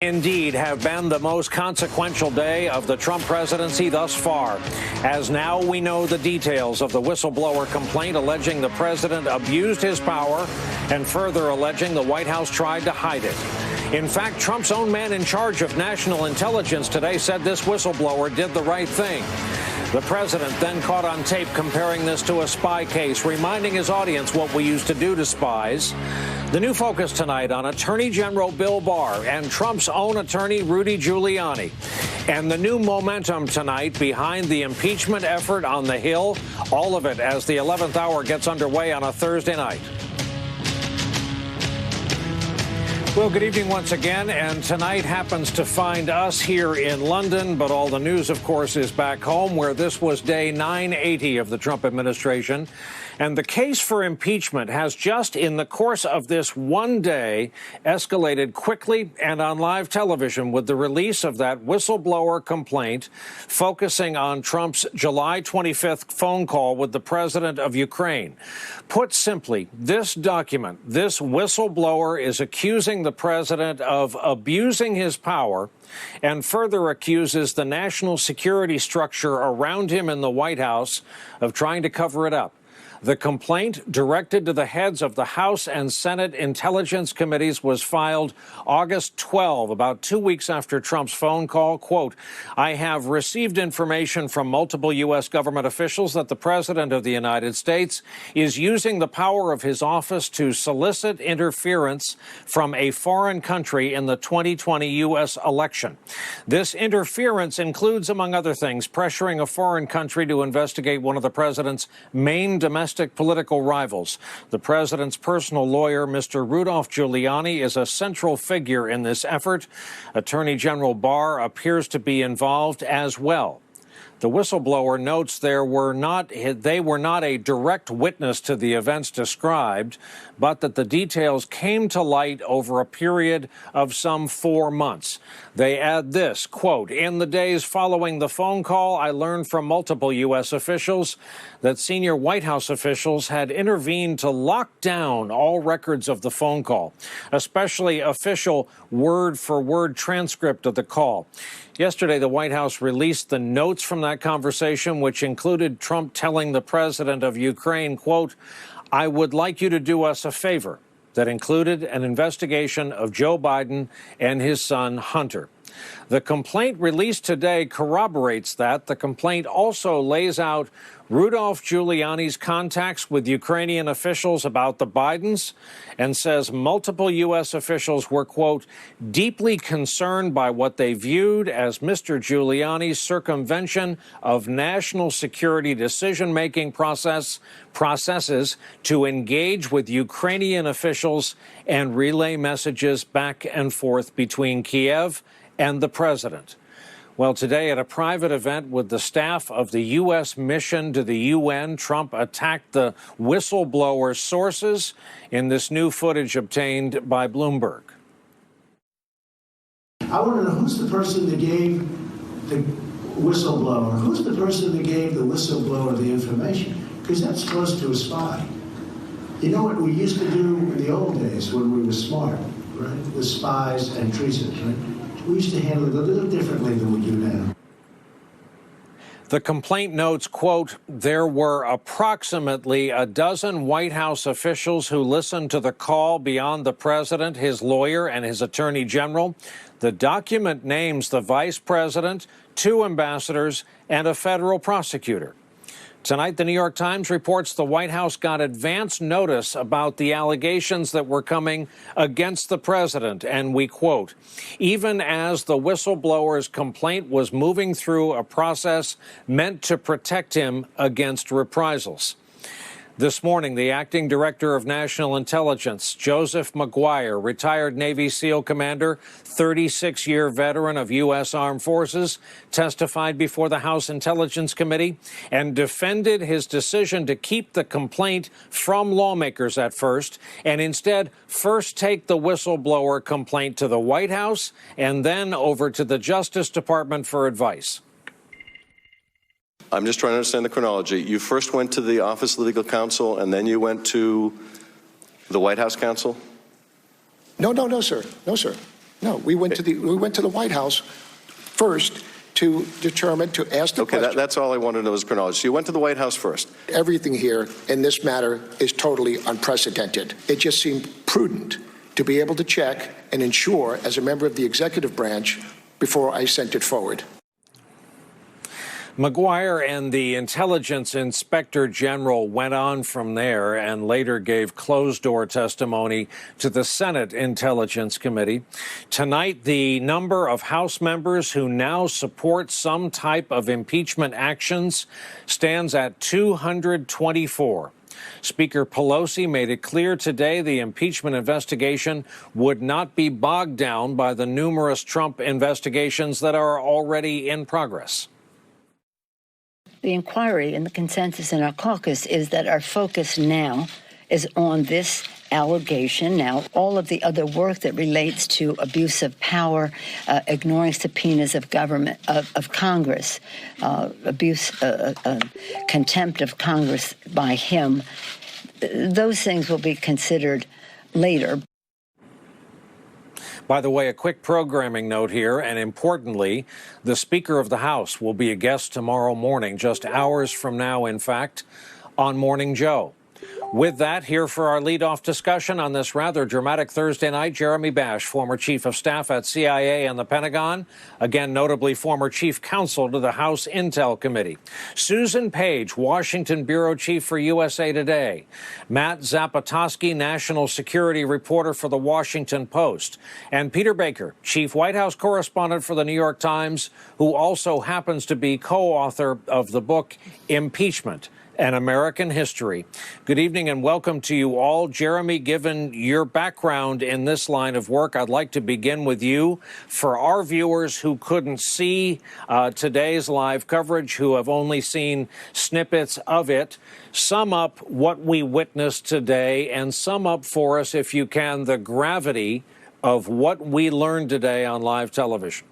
Indeed have been the most consequential day of the Trump presidency thus far, as now we know the details of the whistleblower complaint alleging the president abused his power and further alleging the White House tried to hide it. In fact, Trump's own man in charge of national intelligence today said this whistleblower did the right thing. The president then caught on tape comparing this to a spy case, reminding his audience what we used to do to spies. The new focus tonight on Attorney General Bill Barr and Trump's own attorney, Rudy Giuliani. And the new momentum tonight behind the impeachment effort on the Hill. All of it as the 11th hour gets underway on a Thursday night. Well, good evening once again, and tonight happens to find us here in London, but all the news, of course, is back home, where this was day 980 of the Trump administration. And the case for impeachment has just, in the course of this one day, escalated quickly and on live television with the release of that whistleblower complaint focusing on Trump's July 25th phone call with the president of Ukraine. Put simply, this document, this whistleblower is accusing the president of abusing his power and further accuses the national security structure around him in the White House of trying to cover it up. The complaint, directed to the heads of the House and Senate Intelligence Committees, was filed August 12, about 2 weeks after Trump's phone call. Quote, I have received information from multiple U.S. government officials that the President of the United States is using the power of his office to solicit interference from a foreign country in the 2020 U.S. election. This interference includes, among other things, pressuring a foreign country to investigate one of the president's main domestic political rivals. The president's personal lawyer, Mr. Rudolph Giuliani, is a central figure in this effort. Attorney General Barr appears to be involved as well. The whistleblower notes they were not a direct witness to the events described, but that the details came to light over a period of some 4 months. They add this, quote, in the days following the phone call, I learned from multiple U.S. officials that senior White House officials had intervened to lock down all records of the phone call, especially official word-for-word transcript of the call. Yesterday, the White House released the notes from that conversation, which included Trump telling the president of Ukraine, quote, I would like you to do us a favor. That included an investigation of Joe Biden and his son, Hunter. The complaint released today corroborates that. The complaint also lays out Rudolph Giuliani's contacts with Ukrainian officials about the Bidens and says multiple U.S. officials were, quote, deeply concerned by what they viewed as Mr. Giuliani's circumvention of national security decision-making processes to engage with Ukrainian officials and relay messages back and forth between Kiev and the president. Well, today at a private event with the staff of the U.S. mission to the UN, Trump attacked the whistleblower's sources in this new footage obtained by Bloomberg. I want to know who's the person that gave the whistleblower, who's the person that gave the whistleblower the information? Because that's close to a spy. You know what we used to do in the old days when we were smart, right? With spies and treason, right? We used to handle it a little differently than we do now. The complaint notes, quote, there were approximately a dozen White House officials who listened to the call beyond the president, his lawyer, and his attorney general. The document names the vice president, 2 ambassadors, and a federal prosecutor. Tonight, the New York Times reports the White House got advance notice about the allegations that were coming against the president. And we quote, even as the whistleblower's complaint was moving through a process meant to protect him against reprisals. This morning, the acting director of national intelligence, Joseph McGuire, retired Navy SEAL commander, 36-year veteran of U.S. Armed Forces, testified before the House Intelligence Committee and defended his decision to keep the complaint from lawmakers at first and instead first take the whistleblower complaint to the White House and then over to the Justice Department for advice. I'm just trying to understand the chronology. You first went to the Office of Legal Counsel, and then you went to the White House counsel? No, sir. No, sir. No, we went to the White House first to determine, to ask the question. Okay, that's all I want to know is chronology. So you went to the White House first. Everything here in this matter is totally unprecedented. It just seemed prudent to be able to check and ensure as a member of the executive branch before I sent it forward. McGuire and the intelligence inspector general went on from there and later gave closed-door testimony to the Senate Intelligence Committee. Tonight, the number of House members who now support some type of impeachment actions stands at 224. Speaker Pelosi made it clear today the impeachment investigation would not be bogged down by the numerous Trump investigations that are already in progress. The inquiry and the consensus in our caucus is that our focus now is on this allegation. Now, all of the other work that relates to abuse of power, ignoring subpoenas of government, of Congress, contempt of Congress by him, those things will be considered later. By the way, a quick programming note here, and importantly, the Speaker of the House will be a guest tomorrow morning, just hours from now, in fact, on Morning Joe. With that, here for our leadoff discussion on this rather dramatic Thursday night, Jeremy Bash, former chief of staff at CIA and the Pentagon, again notably former chief counsel to the House Intel Committee. Susan Page, Washington bureau chief for USA Today. Matt Zapotosky, national security reporter for the Washington Post. And Peter Baker, chief White House correspondent for the New York Times, who also happens to be co-author of the book Impeachment: An American History. Good evening and welcome to you all. Jeremy, given your background in this line of work, I'd like to begin with you. For our viewers who couldn't see today's live coverage, who have only seen snippets of it, sum up what we witnessed today and sum up for us, if you can, the gravity of what we learned today on live television.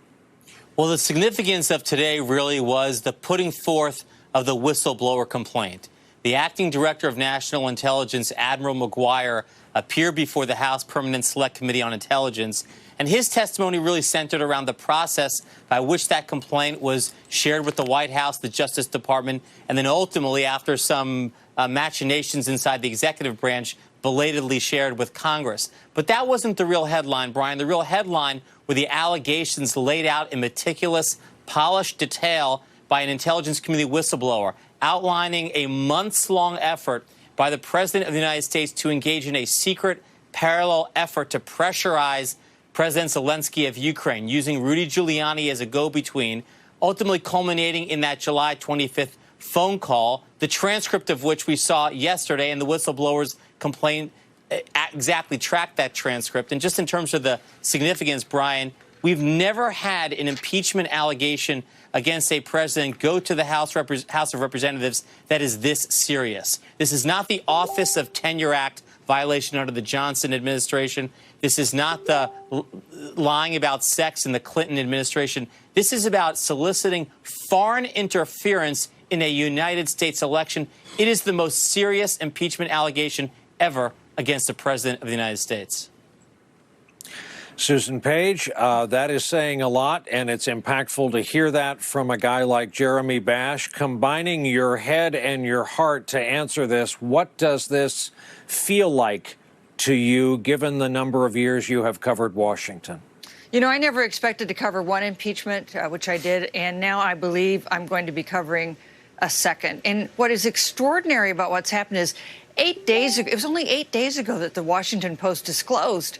Well, the significance of today really was the putting forth of the whistleblower complaint. The acting director of national intelligence, Admiral McGuire, appeared before the House Permanent Select Committee on Intelligence, and his testimony really centered around the process by which that complaint was shared with the White House, the Justice Department, and then ultimately, after some machinations inside the executive branch, belatedly shared with Congress. But that wasn't the real headline, Brian. The real headline were the allegations laid out in meticulous, polished detail by an intelligence community whistleblower, outlining a months-long effort by the President of the United States to engage in a secret, parallel effort to pressurize President Zelensky of Ukraine, using Rudy Giuliani as a go-between, ultimately culminating in that July 25th phone call, the transcript of which we saw yesterday, and the whistleblower's complaint exactly tracked that transcript. And just in terms of the significance, Brian, we've never had an impeachment allegation against a president go to the House of Representatives that is this serious. This is not the Office of Tenure Act violation under the Johnson administration. This is not the lying about sex in the Clinton administration. This is about soliciting foreign interference in a United States election. It is the most serious impeachment allegation ever against the president of the United States. Susan Page, that is saying a lot, and it's impactful to hear that from a guy like Jeremy Bash. Combining your head and your heart to answer this, what does this feel like to you, given the number of years you have covered Washington? You know, I never expected to cover one impeachment, which I did, and now I believe I'm going to be covering a second. And what is extraordinary about what's happened is 8 days ago, it was only 8 days ago that the Washington Post disclosed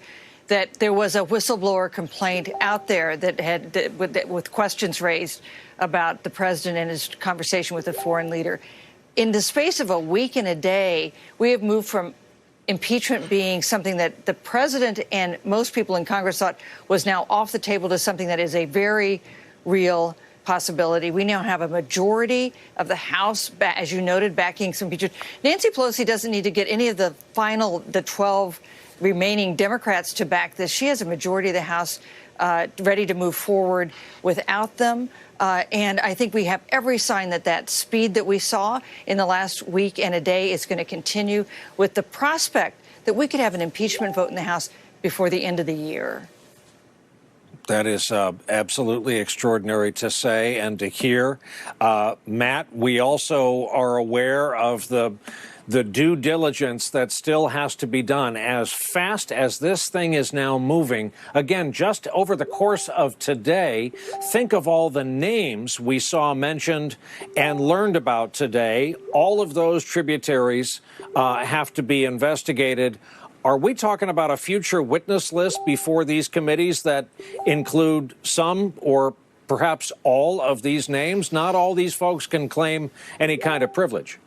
that there was a whistleblower complaint out there that had with questions raised about the president and his conversation with a foreign leader. In the space of a week and a day, we have moved from impeachment being something that the president and most people in Congress thought was now off the table to something that is a very real possibility. We now have a majority of the House, as you noted, backing some impeachment. Nancy Pelosi doesn't need to get any of the 12 remaining Democrats to back this. She has a majority of the House ready to move forward without them. And I think we have every sign that that speed that we saw in the last week and a day is going to continue, with the prospect that we could have an impeachment vote in the House before the end of the year. That is absolutely extraordinary to say and to hear. Matt, we also are aware of the due diligence that still has to be done. As fast as this thing is now moving, again, just over the course of today, think of all the names we saw mentioned and learned about today. All of those tributaries have to be investigated. Are we talking about a future witness list before these committees that include some or perhaps all of these names? Not all these folks can claim any kind of privilege.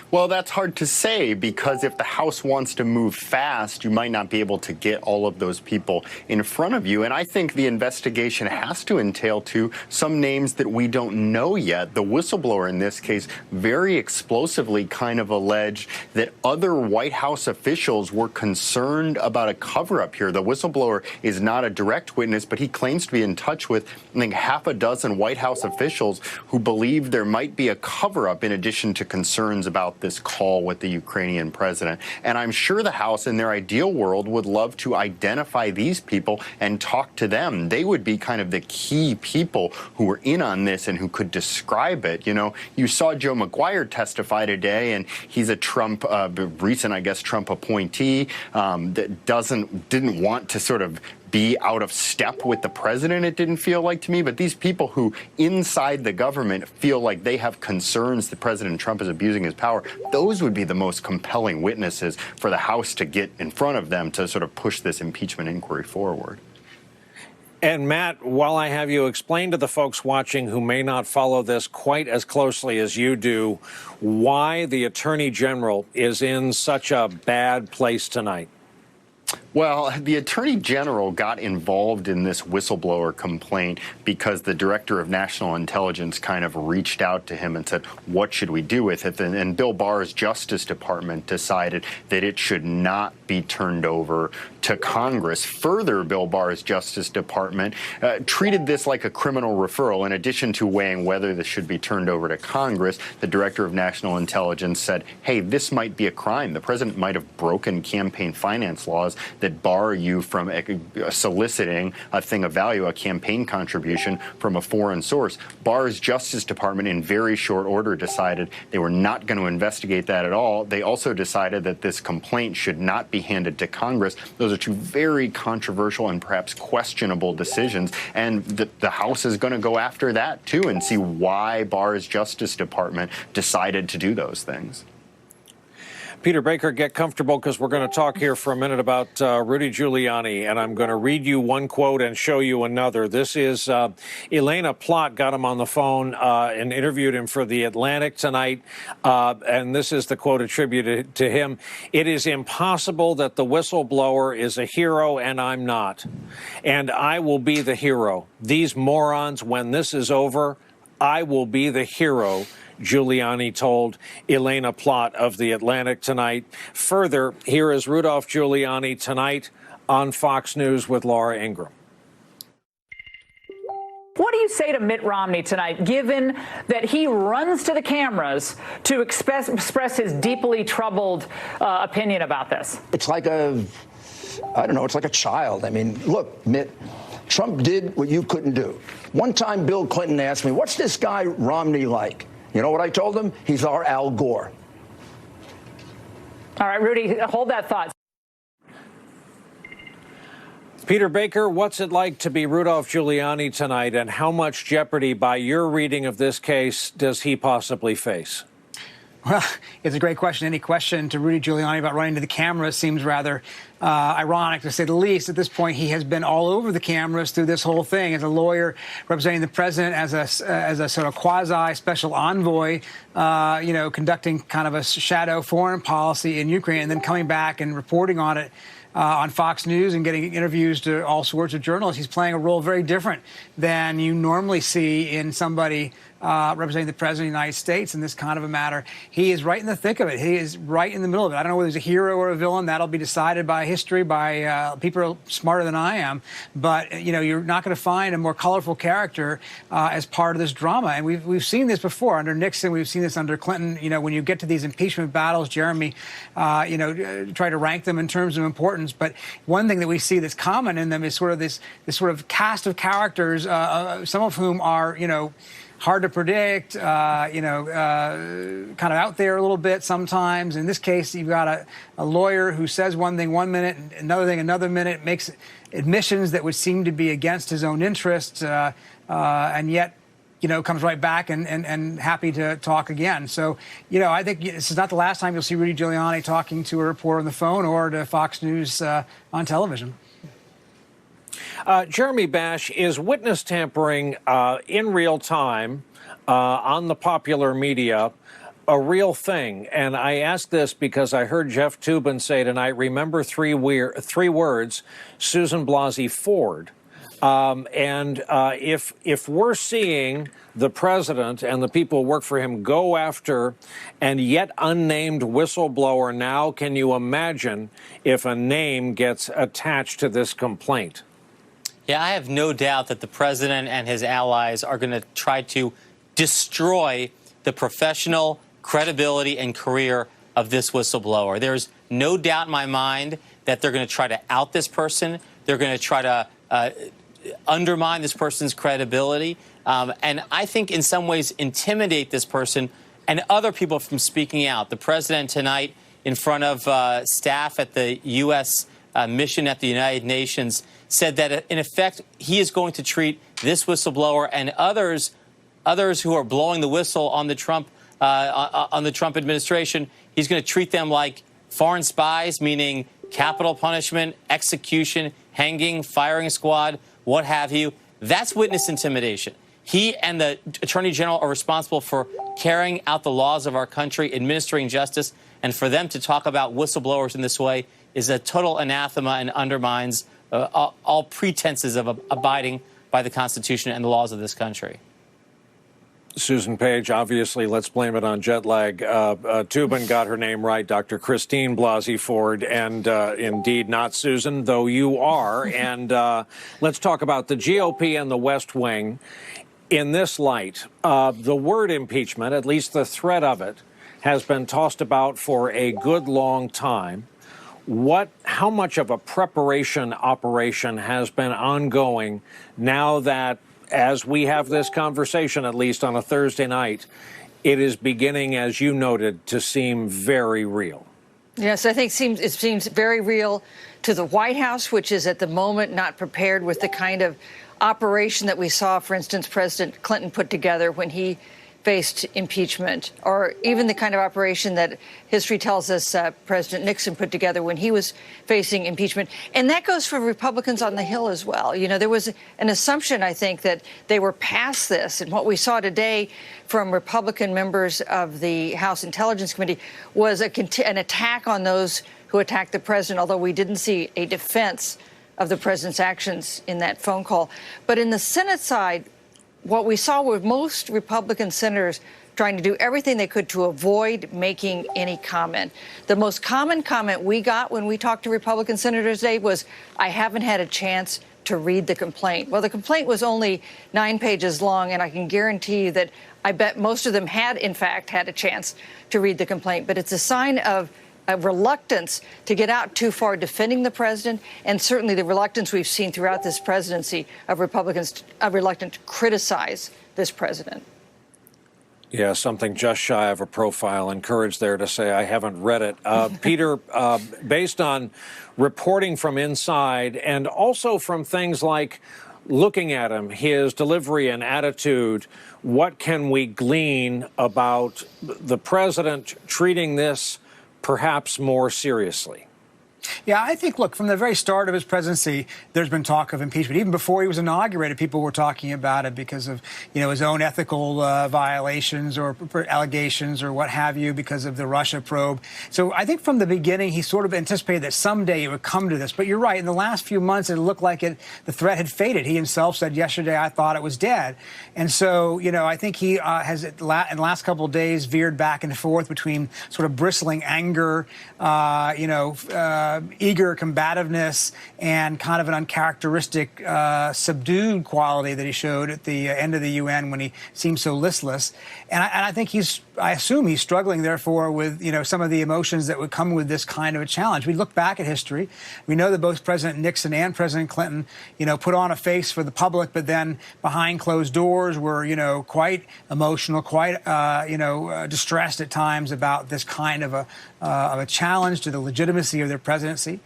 Well, that's hard to say, because if the House wants to move fast, you might not be able to get all of those people in front of you. And I think the investigation has to entail, too, some names that we don't know yet. The whistleblower in this case very explosively kind of alleged that other White House officials were concerned about a cover-up here. The whistleblower is not a direct witness, but he claims to be in touch with, I think, half a dozen White House officials who believe there might be a cover-up in addition to concerns about this call with the Ukrainian president. And I'm sure the House, in their ideal world, would love to identify these people and talk to them. They would be kind of the key people who were in on this and who could describe it. You know, you saw Joe Maguire testify today, and he's a Trump, recent, I guess, Trump appointee that didn't want to sort of be out of step with the president, it didn't feel like to me. But these people who inside the government feel like they have concerns that President Trump is abusing his power, those would be the most compelling witnesses for the House to get in front of them to sort of push this impeachment inquiry forward. And Matt, while I have you, explain to the folks watching who may not follow this quite as closely as you do, why the Attorney General is in such a bad place tonight. Well, the Attorney General got involved in this whistleblower complaint because the Director of National Intelligence kind of reached out to him and said, what should we do with it? And Bill Barr's Justice Department decided that it should not be turned over to Congress. Further, Bill Barr's Justice Department treated this like a criminal referral. In addition to weighing whether this should be turned over to Congress, the Director of National Intelligence said, hey, this might be a crime. The president might have broken campaign finance laws that bar you from soliciting a thing of value, a campaign contribution, from a foreign source. Barr's Justice Department, in very short order, decided they were not going to investigate that at all. They also decided that this complaint should not be handed to Congress. Those are two very controversial and perhaps questionable decisions, and the House is going to go after that, too, and see why Barr's Justice Department decided to do those things. Peter Baker, get comfortable, because we're going to talk here for a minute about Rudy Giuliani, and I'm going to read you one quote and show you another. This is Elena Plott got him on the phone and interviewed him for The Atlantic tonight, and this is the quote attributed to him. It is impossible that the whistleblower is a hero and I'm not, and I will be the hero. These morons, when this is over, I will be the hero, Giuliani told Elena Plott of The Atlantic tonight. Further, here is Rudolph Giuliani tonight on Fox News with Laura Ingraham. What do you say to Mitt Romney tonight, given that he runs to the cameras to express his deeply troubled opinion about this? It's like I don't know, it's like a child. I mean, look, Mitt, Trump did what you couldn't do. One time Bill Clinton asked me, what's this guy Romney like? You know what I told him? He's our Al Gore. All right, Rudy, hold that thought. Peter Baker, what's it like to be Rudolph Giuliani tonight, and how much jeopardy, by your reading of this case, does he possibly face? Well, it's a great question. Any question to Rudy Giuliani about running to the camera seems rather ironic, to say the least. At this point, he has been all over the cameras through this whole thing as a lawyer representing the president, as a sort of quasi-special envoy, conducting kind of a shadow foreign policy in Ukraine, and then coming back and reporting on it on Fox News and getting interviews to all sorts of journalists. He's playing a role very different than you normally see in somebody representing the President of the United States in this kind of a matter. He is right in the thick of it. He is right in the middle of it. I don't know whether he's a hero or a villain. That'll be decided by history, by people smarter than I am. But, you're not going to find a more colorful character as part of this drama. And we've seen this before under Nixon. We've seen this under Clinton. When you get to these impeachment battles, Jeremy, try to rank them in terms of importance. But one thing that we see that's common in them is sort of this sort of cast of characters, some of whom are, hard to predict, kind of out there a little bit sometimes. In this case, you've got a lawyer who says one thing one minute, and another thing another minute, makes admissions that would seem to be against his own interests, and yet, comes right back and happy to talk again. So, I think this is not the last time you'll see Rudy Giuliani talking to a reporter on the phone or to Fox News on television. Jeremy Bash, is witness tampering in real time on the popular media a real thing? And I ask this because I heard Jeff Toobin say tonight, remember three words, Susan Blasey Ford. If we're seeing the president and the people who work for him go after an yet unnamed whistleblower now, can you imagine if a name gets attached to this complaint? Yeah, I have no doubt that the president and his allies are going to try to destroy the professional credibility and career of this whistleblower. There's no doubt in my mind that they're going to try to out this person. They're going to try to undermine this person's credibility. And I think in some ways intimidate this person and other people from speaking out. The president tonight in front of staff at the U.S. Mission at the United Nations said that, in effect, he is going to treat this whistleblower and others who are blowing the whistle on the Trump administration. He's going to treat them like foreign spies, meaning capital punishment, execution, hanging, firing squad, what have you. That's witness intimidation. He and the Attorney General are responsible for carrying out the laws of our country, administering justice, and for them to talk about whistleblowers in this way is a total anathema and undermines all pretenses of abiding by the Constitution and the laws of this country. Susan Page, obviously, let's blame it on jet lag. Toobin got her name right, Dr. Christine Blasey Ford, and indeed not Susan, though you are. And let's talk about the GOP and the West Wing. In this light, the word impeachment, at least the threat of it, has been tossed about for a good long time. How much of a preparation operation has been ongoing now that, as we have this conversation, at least on a Thursday night, it is beginning, as you noted, to seem very real? Yes, I think it seems very real to the White House, which is at the moment not prepared with the kind of operation that we saw, for instance, President Clinton put together when he faced impeachment, or even the kind of operation that history tells us President Nixon put together when he was facing impeachment. And that goes for Republicans on the Hill as well. There was an assumption, I think, that they were past this. And what we saw today from Republican members of the House Intelligence Committee was an attack on those who attacked the president, although we didn't see a defense of the president's actions in that phone call. But in the Senate side, what we saw were most Republican senators trying to do everything they could to avoid making any comment. The most common comment we got when we talked to Republican senators today was, I haven't had a chance to read the complaint. Well, the complaint was only 9 pages long, and I can guarantee you that I bet most of them had, in fact, had a chance to read the complaint. But it's a sign of a reluctance to get out too far defending the president, and certainly the reluctance we've seen throughout this presidency of Republicans reluctant to criticize this president. Yeah, something just shy of a profile. Encouraged there to say I haven't read it. Peter, based on reporting from inside and also from things like looking at him, his delivery and attitude, what can we glean about the president treating this perhaps more seriously? Yeah, I think, look, from the very start of his presidency, there's been talk of impeachment. Even before he was inaugurated, people were talking about it because of, his own ethical violations or allegations or what have you because of the Russia probe. So I think from the beginning, he sort of anticipated that someday it would come to this. But you're right. In the last few months, it looked like the threat had faded. He himself said yesterday, I thought it was dead. And so, I think he has, in the last couple of days, veered back and forth between sort of bristling anger, eager combativeness and kind of an uncharacteristic subdued quality that he showed at the end of the UN when he seemed so listless. And I think I assume he's struggling, therefore, with, some of the emotions that would come with this kind of a challenge. We look back at history. We know that both President Nixon and President Clinton, put on a face for the public, but then behind closed doors were, quite emotional, quite, distressed at times about this kind of a challenge to the legitimacy of their presidency.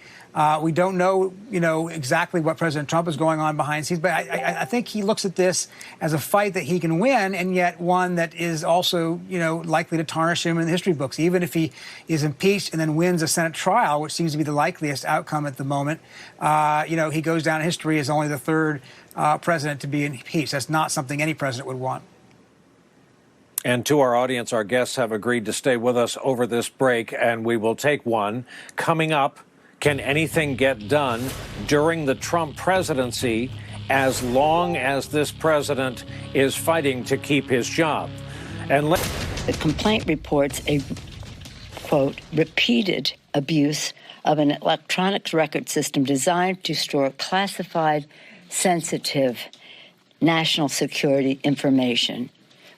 We don't know, exactly what President Trump is going on behind the scenes, but I think he looks at this as a fight that he can win, and yet one that is also, likely to tarnish him in the history books. Even if he is impeached and then wins a Senate trial, which seems to be the likeliest outcome at the moment, he goes down in history as only the third president to be impeached. That's not something any president would want. And to our audience, our guests have agreed to stay with us over this break, and we will take one. Coming up, can anything get done during the Trump presidency as long as this president is fighting to keep his job? And the complaint reports a, quote, repeated abuse of an electronic record system designed to store classified, sensitive national security information,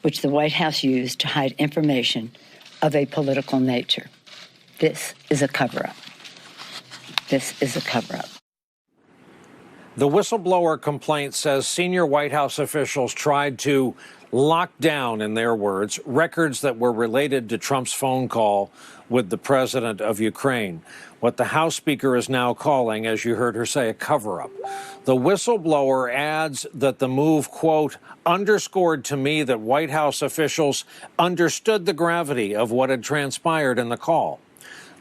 which the White House used to hide information of a political nature. This is a cover-up. This is a cover-up. The whistleblower complaint says senior White House officials tried to lock down, in their words, records that were related to Trump's phone call with the president of Ukraine. What the House Speaker is now calling, as you heard her say, a cover-up. The whistleblower adds that the move, quote, underscored to me that White House officials understood the gravity of what had transpired in the call.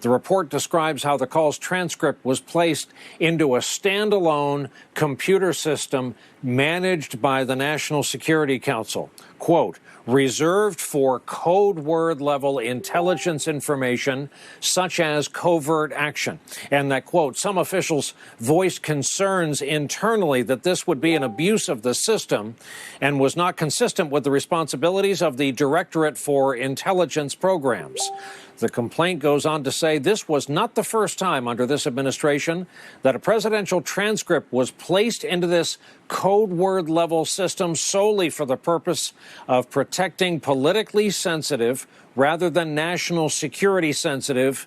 The report describes how the call's transcript was placed into a standalone computer system managed by the National Security Council, quote, reserved for code word level intelligence information such as covert action. And that, quote, some officials voiced concerns internally that this would be an abuse of the system and was not consistent with the responsibilities of the Directorate for Intelligence Programs. The complaint goes on to say this was not the first time under this administration that a presidential transcript was placed into this code word level system solely for the purpose of protecting politically sensitive rather than national security sensitive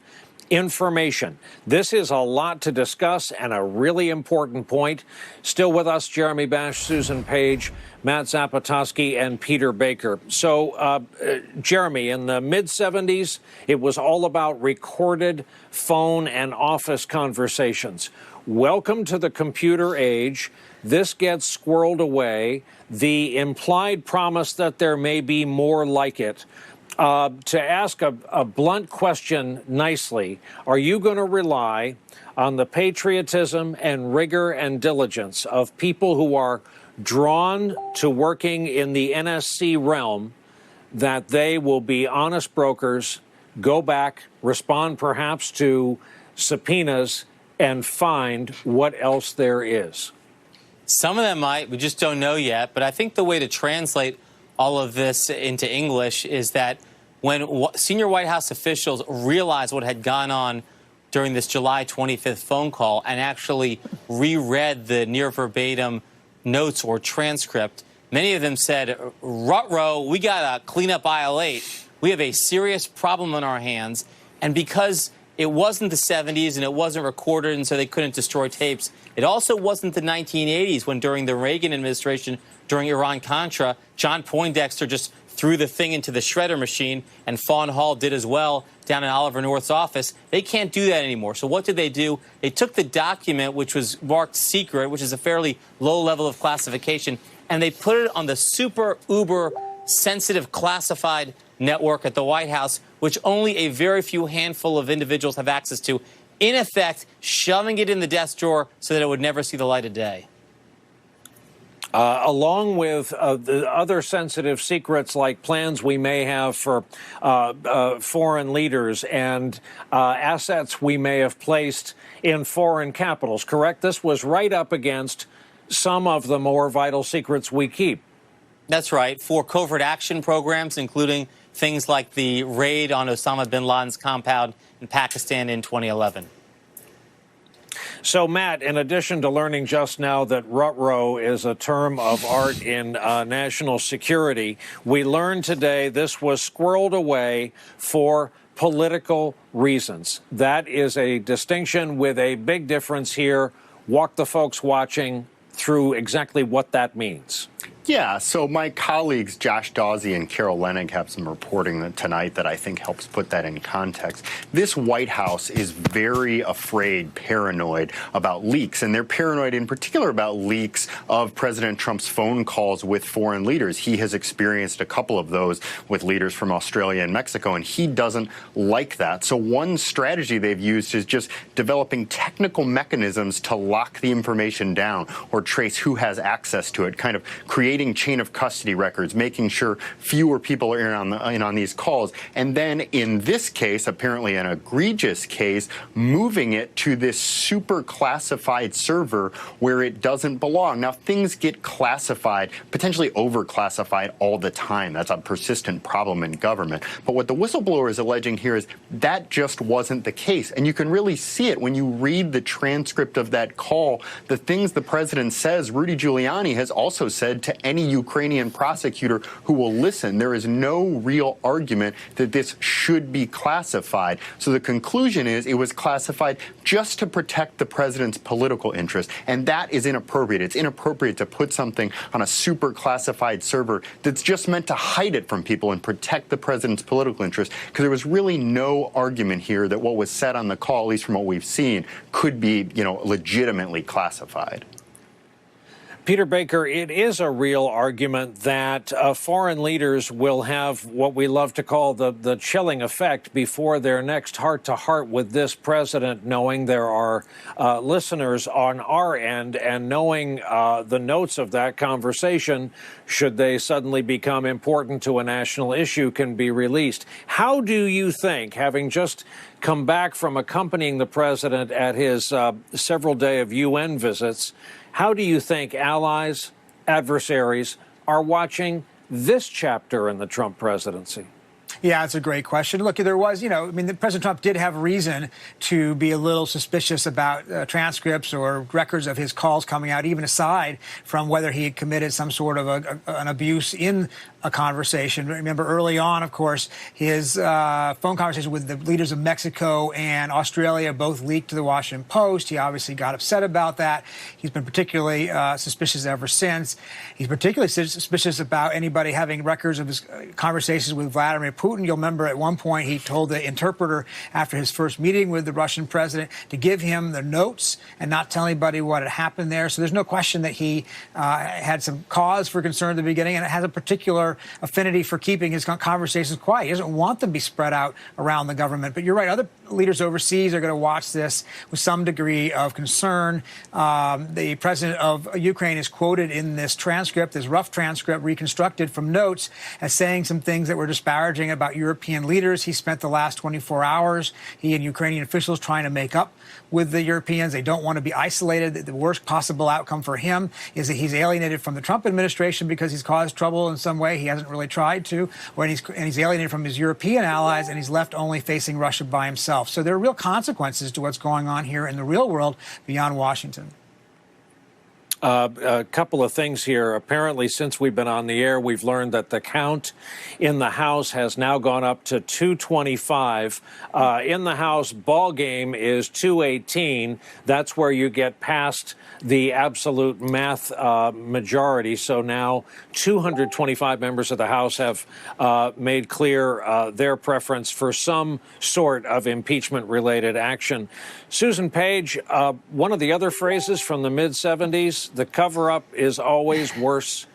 information. This is a lot to discuss and a really important point. Still with us, Jeremy Bash, Susan Page, Matt Zapotosky, and Peter Baker. So, Jeremy, in the mid-'70s, it was all about recorded phone and office conversations. Welcome to the computer age. This gets squirreled away. The implied promise that there may be more like it. To ask a blunt question nicely, are you going to rely on the patriotism and rigor and diligence of people who are drawn to working in the NSC realm, that they will be honest brokers, go back, respond perhaps to subpoenas, and find what else there is? Some of them might. We just don't know yet. But I think the way to translate all of this into English is that when senior White House officials realized what had gone on during this July 25th phone call and actually reread the near verbatim notes or transcript, many of them said, ruh-roh, we got to clean up aisle 8. We have a serious problem on our hands. And because it wasn't the 70s and it wasn't recorded and so they couldn't destroy tapes, it also wasn't the 1980s when during the Reagan administration, during Iran-Contra, John Poindexter just threw the thing into the shredder machine, and Fawn Hall did as well down in Oliver North's office. They can't do that anymore. So what did they do? They took the document, which was marked secret, which is a fairly low level of classification, and they put it on the super uber sensitive classified network at the White House, which only a very few handful of individuals have access to in effect, shoving it in the desk drawer so that it would never see the light of day. Along with the other sensitive secrets like plans we may have for foreign leaders and assets we may have placed in foreign capitals, correct? This was right up against some of the more vital secrets we keep. That's right. For covert action programs, including things like the raid on Osama bin Laden's compound in Pakistan in 2011. So, Matt, in addition to learning just now that ruh-roh is a term of art in national security, we learned today this was squirreled away for political reasons. That is a distinction with a big difference here. Walk the folks watching through exactly what that means. Yeah, so my colleagues Josh Dawsey and Carol Leonnig have some reporting tonight that I think helps put that in context. This White House is very afraid, paranoid about leaks, and they're paranoid in particular about leaks of President Trump's phone calls with foreign leaders. He has experienced a couple of those with leaders from Australia and Mexico, and he doesn't like that. So one strategy they've used is just developing technical mechanisms to lock the information down or trace who has access to it, kind of creating chain of custody records, making sure fewer people are in on these calls. And then in this case, apparently an egregious case, moving it to this super classified server where it doesn't belong. Now, things get classified, potentially over-classified all the time. That's a persistent problem in government. But what the whistleblower is alleging here is that just wasn't the case. And you can really see it when you read the transcript of that call. The things the president says, Rudy Giuliani has also said to any Ukrainian prosecutor who will listen. There is no real argument that this should be classified. So the conclusion is it was classified just to protect the president's political interest, and that is inappropriate. It's inappropriate to put something on a super classified server that's just meant to hide it from people and protect the president's political interest, because there was really no argument here that what was said on the call, at least from what we've seen, could be, legitimately classified. Peter Baker, it is a real argument that foreign leaders will have what we love to call the chilling effect before their next heart-to-heart with this president, knowing there are listeners on our end and knowing the notes of that conversation, should they suddenly become important to a national issue, can be released. How do you think, having just come back from accompanying the president at his several day of UN visits, how do you think allies, adversaries are watching this chapter in the Trump presidency? Yeah, it's a great question. Look, there was, President Trump did have reason to be a little suspicious about transcripts or records of his calls coming out, even aside from whether he had committed some sort of an abuse in a conversation. Remember early on, of course, his phone conversation with the leaders of Mexico and Australia both leaked to the Washington Post. He obviously got upset about that. He's been particularly suspicious ever since. He's particularly suspicious about anybody having records of his conversations with Vladimir Putin. You'll remember at one point he told the interpreter after his first meeting with the Russian president to give him the notes and not tell anybody what had happened there. So there's no question that he had some cause for concern at the beginning, and it has a particular affinity for keeping his conversations quiet. He doesn't want them to be spread out around the government. But you're right, other leaders overseas are going to watch this with some degree of concern. The president of Ukraine is quoted in this transcript, this rough transcript reconstructed from notes, as saying some things that were disparaging about European leaders. He spent the last 24 hours, he and Ukrainian officials, trying to make up with the Europeans. They don't want to be isolated. The worst possible outcome for him is that he's alienated from the Trump administration because he's caused trouble in some way. He hasn't really tried to, and he's alienated from his European allies, and he's left only facing Russia by himself. So there are real consequences to what's going on here in the real world beyond Washington. A couple of things here. Apparently, since we've been on the air, we've learned that the count in the House has now gone up to 225. In the House, ball game is 218. That's where you get past the absolute math majority. So now 225 members of the House have made clear their preference for some sort of impeachment-related action. Susan Page, one of the other phrases from the mid-'70s, the cover-up is always worse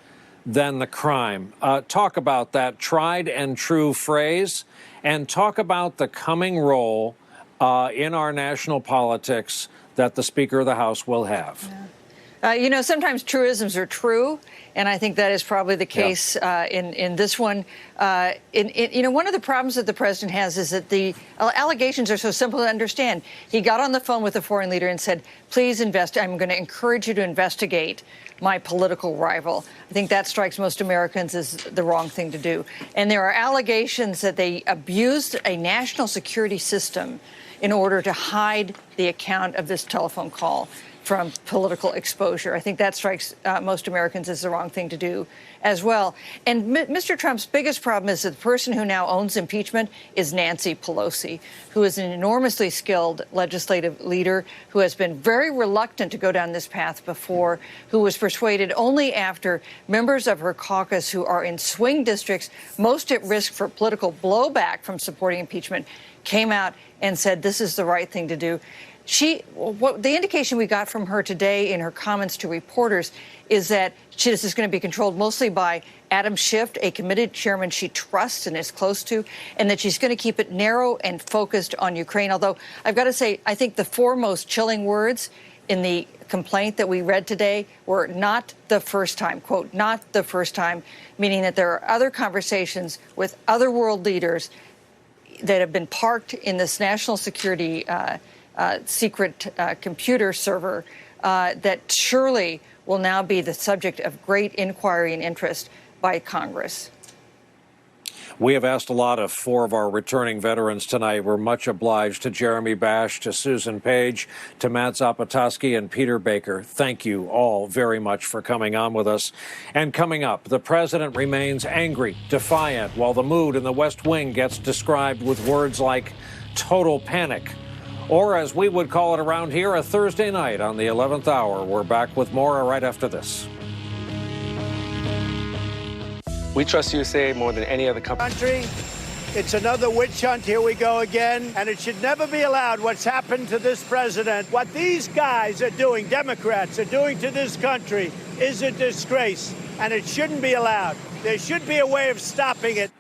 than the crime. Talk about that tried and true phrase, and talk about the coming role in our national politics that the Speaker of the House will have. Sometimes truisms are true, and I think that is probably the case in this one. One of the problems that the president has is that the allegations are so simple to understand. He got on the phone with a foreign leader and said, please I'm going to encourage you to investigate my political rival. I think that strikes most Americans as the wrong thing to do. And there are allegations that they abused a national security system in order to hide the account of this telephone call from political exposure. I think that strikes most Americans as the wrong thing to do as well. And Mr. Trump's biggest problem is that the person who now owns impeachment is Nancy Pelosi, who is an enormously skilled legislative leader who has been very reluctant to go down this path before, who was persuaded only after members of her caucus who are in swing districts most at risk for political blowback from supporting impeachment came out and said this is the right thing to do. The indication we got from her today in her comments to reporters is that this is going to be controlled mostly by Adam Schiff, a committed chairman she trusts and is close to, and that she's going to keep it narrow and focused on Ukraine. Although I've got to say, I think the four most chilling words in the complaint that we read today were not the first time, quote, not the first time, meaning that there are other conversations with other world leaders that have been parked in this national security secret computer server that surely will now be the subject of great inquiry and interest by Congress. We have asked a lot of four of our returning veterans tonight. We're much obliged to Jeremy Bash, to Susan Page, to Matt Zapotosky, and Peter Baker. Thank you all very much for coming on with us. And coming up, the president remains angry, defiant, while the mood in the West Wing gets described with words like total panic. Or, as we would call it around here, a Thursday night on the 11th hour. We're back with more right after this. We trust USA more than any other country. It's another witch hunt. Here we go again. And it should never be allowed what's happened to this president. What these guys are doing, Democrats are doing to this country, is a disgrace. And it shouldn't be allowed. There should be a way of stopping it.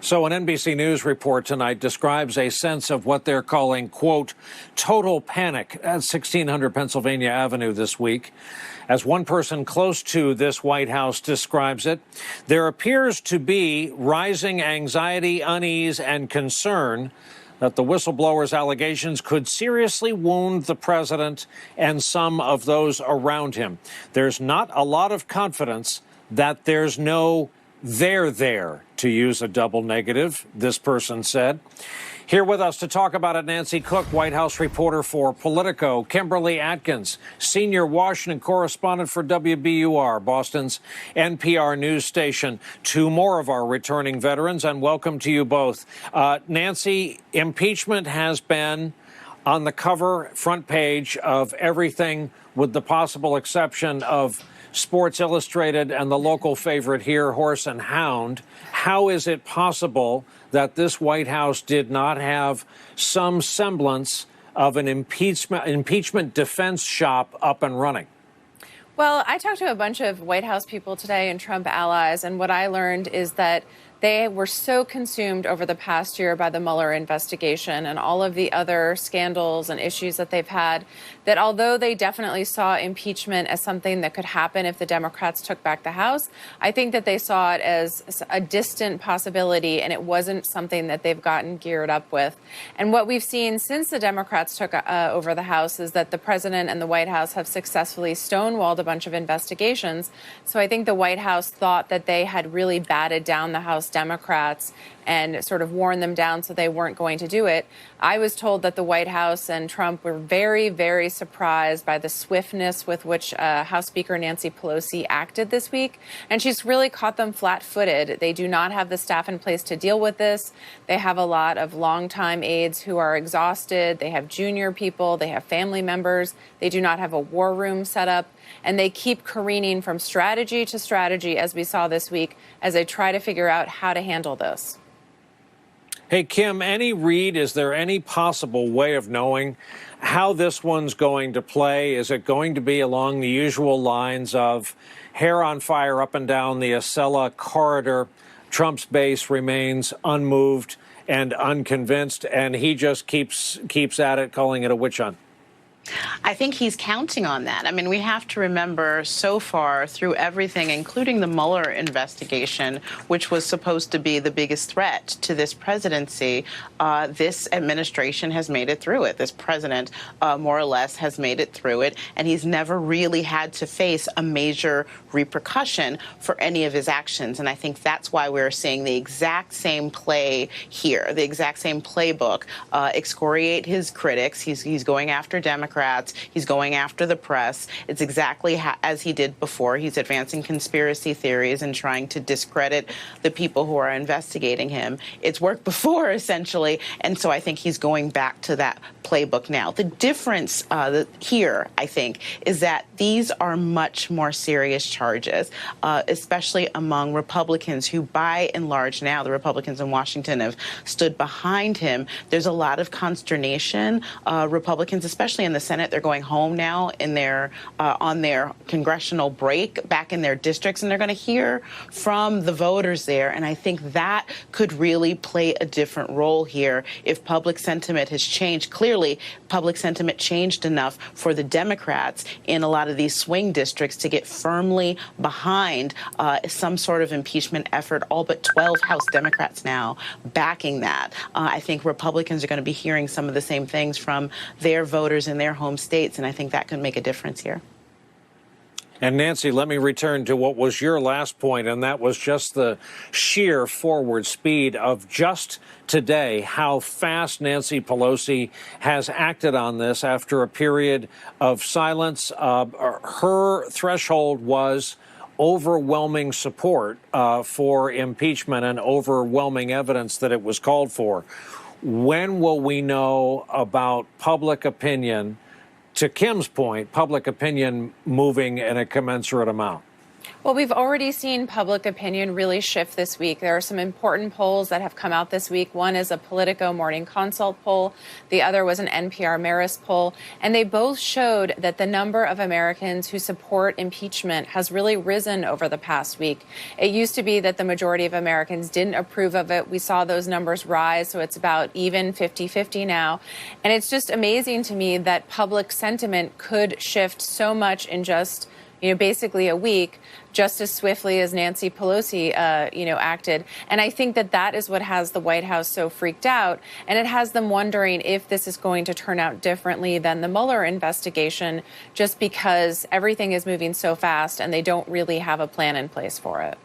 So an NBC News report tonight describes a sense of what they're calling, quote, total panic at 1600 Pennsylvania Avenue this week. As one person close to this White House describes it, there appears to be rising anxiety, unease, and concern that the whistleblower's allegations could seriously wound the president and some of those around him. There's not a lot of confidence that there's no there, to use a double negative, this person said. Here with us to talk about it, Nancy Cook, White House reporter for Politico, Kimberly Atkins, senior Washington correspondent for WBUR, Boston's NPR news station. Two more of our returning veterans, and welcome to you both. Nancy, impeachment has been on the cover, front page of everything with the possible exception of Sports Illustrated and the local favorite here, Horse and Hound. How is it possible that this White House did not have some semblance of an impeachment defense shop up and running? Well, I talked to a bunch of White House people today and Trump allies, and what I learned is that they were so consumed over the past year by the Mueller investigation and all of the other scandals and issues that they've had, that although they definitely saw impeachment as something that could happen if the Democrats took back the House, I think that they saw it as a distant possibility, and it wasn't something that they've gotten geared up with. And what we've seen since the Democrats took over the House is that the president and the White House have successfully stonewalled a bunch of investigations. So I think the White House thought that they had really batted down the House Democrats and sort of worn them down so they weren't going to do it. I was told that the White House and Trump were very, very surprised by the swiftness with which House Speaker Nancy Pelosi acted this week. And she's really caught them flat-footed. They do not have the staff in place to deal with this. They have a lot of longtime aides who are exhausted. They have junior people. They have family members. They do not have a war room set up. And they keep careening from strategy to strategy, as we saw this week, as they try to figure out how to handle this. Hey, Kim, any read? Is there any possible way of knowing how this one's going to play? Is it going to be along the usual lines of hair on fire up and down the Acela corridor, Trump's base remains unmoved, and unconvinced, and he just keeps at it, calling it a witch hunt? I think he's counting on that. I mean, we have to remember so far through everything, including the Mueller investigation, which was supposed to be the biggest threat to this presidency, this administration has made it through it. This president, more or less, has made it through it, and he's never really had to face a major repercussion for any of his actions. And I think that's why we're seeing the exact same play here, the exact same playbook, excoriate his critics. He's going after Democrats. He's going after the press. It's exactly as he did before. He's advancing conspiracy theories and trying to discredit the people who are investigating him. It's worked before, essentially, and so I think he's going back to that playbook now. The difference here, I think, is that these are much more serious charges, especially among Republicans who, by and large now, the Republicans in Washington have stood behind him. There's a lot of consternation. Republicans, especially in the Senate, they're going home now in their on their congressional break back in their districts, and they're going to hear from the voters there. And I think that could really play a different role here if public sentiment has changed. Clearly, public sentiment changed enough for the Democrats in a lot of these swing districts to get firmly behind some sort of impeachment effort. All but 12 House Democrats now backing that. I think Republicans are going to be hearing some of the same things from their voters in their home states, and I think that could make a difference here. And Nancy, let me return to what was your last point, and that was just the sheer forward speed of just today, how fast Nancy Pelosi has acted on this after a period of silence. Her threshold was overwhelming support for impeachment and overwhelming evidence that it was called for. When will we know about public opinion? To Kim's point, public opinion moving in a commensurate amount. Well, we've already seen public opinion really shift this week. There are some important polls that have come out this week. One is a Politico Morning Consult poll. The other was an NPR Marist poll. And they both showed that the number of Americans who support impeachment has really risen over the past week. It used to be that the majority of Americans didn't approve of it. We saw those numbers rise, so it's about even 50-50 now. And it's just amazing to me that public sentiment could shift so much in just basically a week, just as swiftly as Nancy Pelosi, acted. And I think that is what has the White House so freaked out. And it has them wondering if this is going to turn out differently than the Mueller investigation, just because everything is moving so fast and they don't really have a plan in place for it.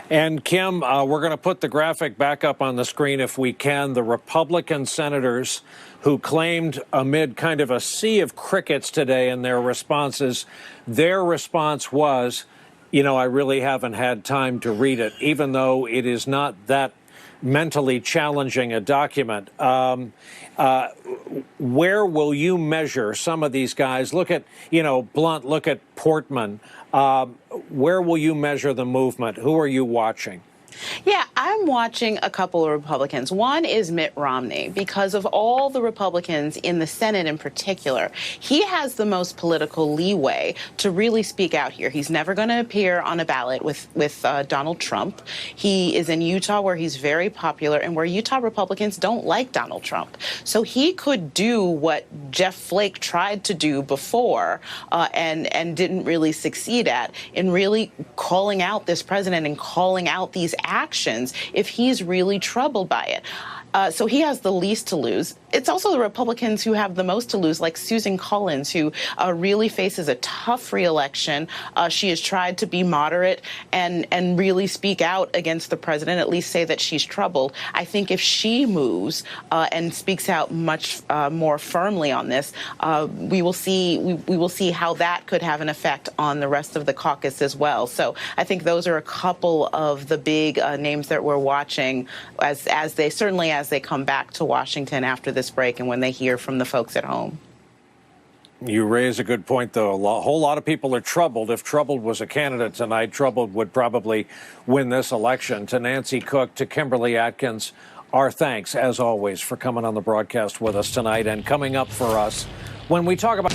And Kim, we're going to put the graphic back up on the screen if we can. The Republican senators who claimed amid kind of a sea of crickets today in their responses, their response was, I really haven't had time to read it, even though it is not that mentally challenging a document. Where will you measure some of these guys? Look at, Blunt, look at Portman. Where will you measure the movement? Who are you watching? Yeah, I'm watching a couple of Republicans. One is Mitt Romney, because of all the Republicans in the Senate in particular. He has the most political leeway to really speak out here. He's never going to appear on a ballot with Donald Trump. He is in Utah, where he's very popular and where Utah Republicans don't like Donald Trump. So he could do what Jeff Flake tried to do before and didn't really succeed at, in really calling out this president and calling out these actions if he's really troubled by it. So he has the least to lose. It's also the Republicans who have the most to lose, like Susan Collins, who really faces a tough reelection. She has tried to be moderate and really speak out against the president, at least say that she's troubled. I think if she moves and speaks out much more firmly on this, we will see how that could have an effect on the rest of the caucus as well. So I think those are a couple of the big names that we're watching as they come back to Washington after this break and when they hear from the folks at home. You raise a good point, though. A whole lot of people are troubled. If Troubled was a candidate tonight, Troubled would probably win this election. To Nancy Cook, to Kimberly Atkins, our thanks, as always, for coming on the broadcast with us tonight. And coming up for us, when we talk about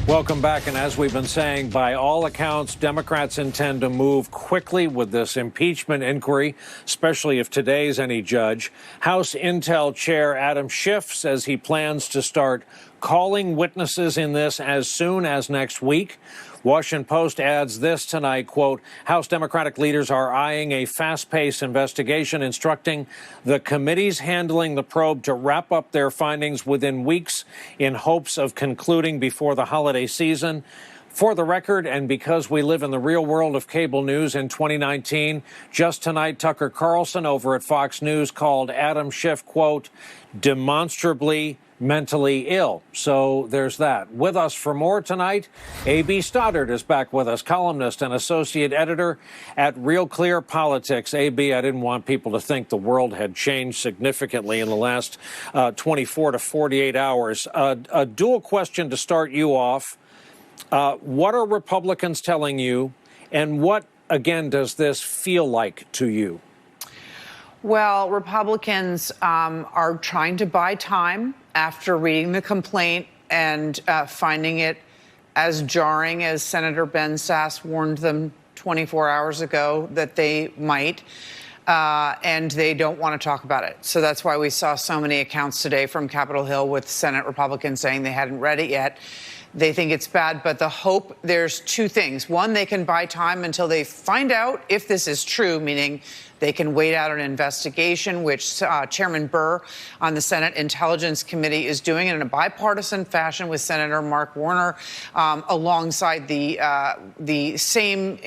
Welcome back. And as we've been saying, by all accounts, Democrats intend to move quickly with this impeachment inquiry, especially if today's any judge. House Intel Chair Adam Schiff says he plans to start calling witnesses in this as soon as next week. Washington Post adds this tonight, quote, House Democratic leaders are eyeing a fast-paced investigation, instructing the committees handling the probe to wrap up their findings within weeks in hopes of concluding before the holiday season. For the record, and because we live in the real world of cable news in 2019, just tonight, Tucker Carlson over at Fox News called Adam Schiff, quote, demonstrably mentally ill. So there's that. With us for more tonight, A.B. Stoddard is back with us, columnist and associate editor at Real Clear Politics. A.B., I didn't want people to think the world had changed significantly in the last 24 to 48 hours. A dual question to start you off. What are Republicans telling you, and what, again, does this feel like to you? Well, Republicans are trying to buy time after reading the complaint and finding it as jarring as Senator Ben Sasse warned them 24 hours ago that they might. And they don't want to talk about it. So that's why we saw so many accounts today from Capitol Hill with Senate Republicans saying they hadn't read it yet. They think it's bad, but the hope, there's two things. One, they can buy time until they find out if this is true, meaning they can wait out an investigation, which Chairman Burr on the Senate Intelligence Committee is doing in a bipartisan fashion with Senator Mark Warner, alongside the same,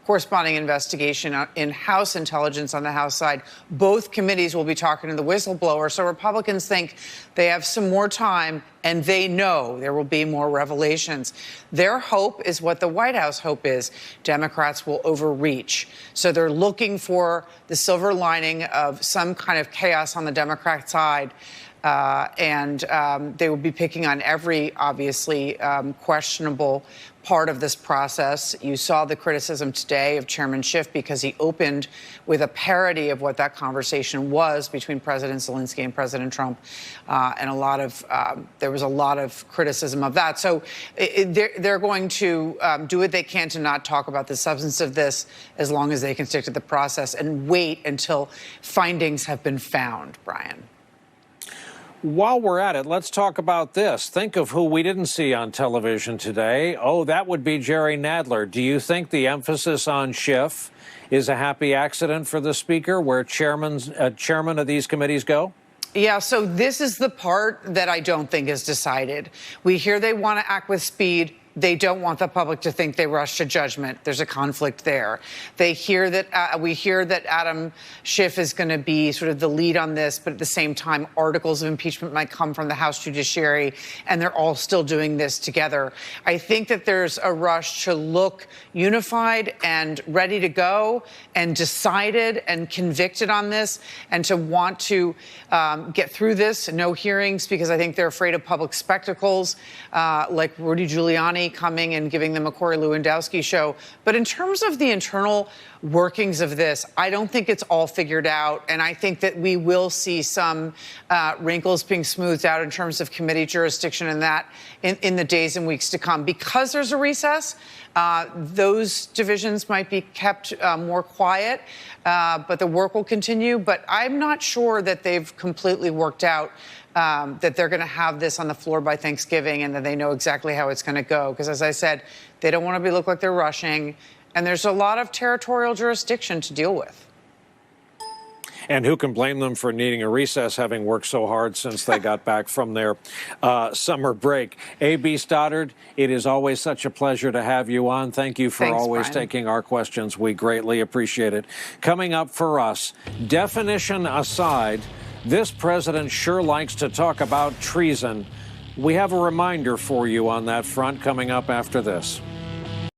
corresponding investigation in House intelligence on the House side. Both committees will be talking to the whistleblower. So Republicans think they have some more time, and they know there will be more revelations. Their hope is what the White House hope is. Democrats will overreach. So they're looking for the silver lining of some kind of chaos on the Democrat side. And they will be picking on every, obviously, questionable part of this process. You saw the criticism today of Chairman Schiff because he opened with a parody of what that conversation was between President Zelensky and President Trump, and there was a lot of criticism of that. So they're going to do what they can to not talk about the substance of this as long as they can stick to the process and wait until findings have been found, Brian. While we're at it, let's talk about this. Think of who we didn't see on television today. Oh, that would be Jerry Nadler. Do you think the emphasis on Schiff is a happy accident for the Speaker, where chairman of these committees go? Yeah, so this is the part that I don't think is decided. We hear they want to act with speed. They don't want the public to think they rush to judgment. There's a conflict there. We hear that Adam Schiff is going to be sort of the lead on this, but at the same time, articles of impeachment might come from the House Judiciary, and they're all still doing this together. I think that there's a rush to look unified and ready to go and decided and convicted on this, and to want to get through this. No hearings, because I think they're afraid of public spectacles like Rudy Giuliani coming and giving them a Corey Lewandowski show. But in terms of the internal workings of this, I don't think it's all figured out. And I think that we will see some wrinkles being smoothed out in terms of committee jurisdiction and that in the days and weeks to come. Because there's a recess, those divisions might be kept more quiet, but the work will continue. But I'm not sure that they've completely worked out that they're going to have this on the floor by Thanksgiving and that they know exactly how it's going to go. Because, as I said, they don't want to look like they're rushing. And there's a lot of territorial jurisdiction to deal with. And who can blame them for needing a recess, having worked so hard since they got back from their summer break? A.B. Stoddard, it is always such a pleasure to have you on. Thank you for always taking our questions. We greatly appreciate it. Coming up for us, definition aside, this president sure likes to talk about treason. We have a reminder for you on that front coming up after this.